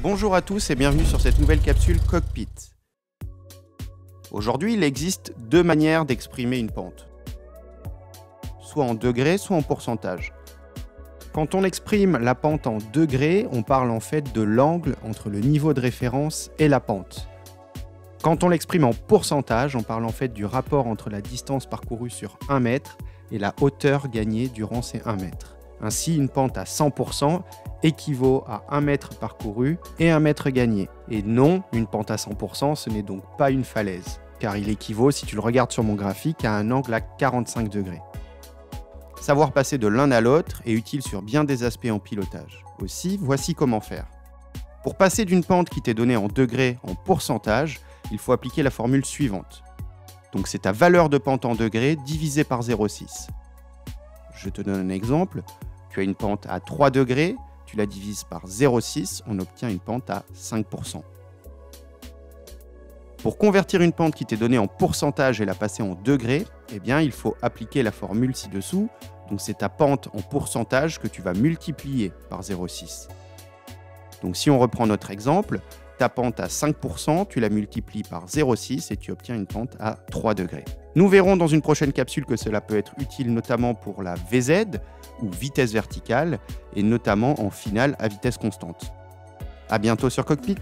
Bonjour à tous et bienvenue sur cette nouvelle capsule Cockpit. Aujourd'hui, il existe deux manières d'exprimer une pente. Soit en degrés, soit en pourcentage. Quand on exprime la pente en degrés, on parle en fait de l'angle entre le niveau de référence et la pente. Quand on l'exprime en pourcentage, on parle en fait du rapport entre la distance parcourue sur 1 mètre et la hauteur gagnée durant ces 1 mètre. Ainsi, une pente à 100% équivaut à 1 mètre parcouru et 1 mètre gagné. Et non, une pente à 100%, ce n'est donc pas une falaise, car il équivaut, si tu le regardes sur mon graphique, à un angle à 45 degrés. Savoir passer de l'un à l'autre est utile sur bien des aspects en pilotage. Aussi, voici comment faire. Pour passer d'une pente qui t'est donnée en degrés en pourcentage, il faut appliquer la formule suivante. Donc c'est ta valeur de pente en degrés divisée par 0,6. Je te donne un exemple. Tu as une pente à 3 degrés, tu la divises par 0,6, on obtient une pente à 5%. Pour convertir une pente qui t'est donnée en pourcentage et la passer en degrés, eh bien, il faut appliquer la formule ci-dessous. Donc c'est ta pente en pourcentage que tu vas multiplier par 0,6. Donc si on reprend notre exemple, ta pente à 5%, tu la multiplies par 0,6 et tu obtiens une pente à 3 degrés. Nous verrons dans une prochaine capsule que cela peut être utile notamment pour la VZ ou vitesse verticale et notamment en finale à vitesse constante. À bientôt sur Cockpit.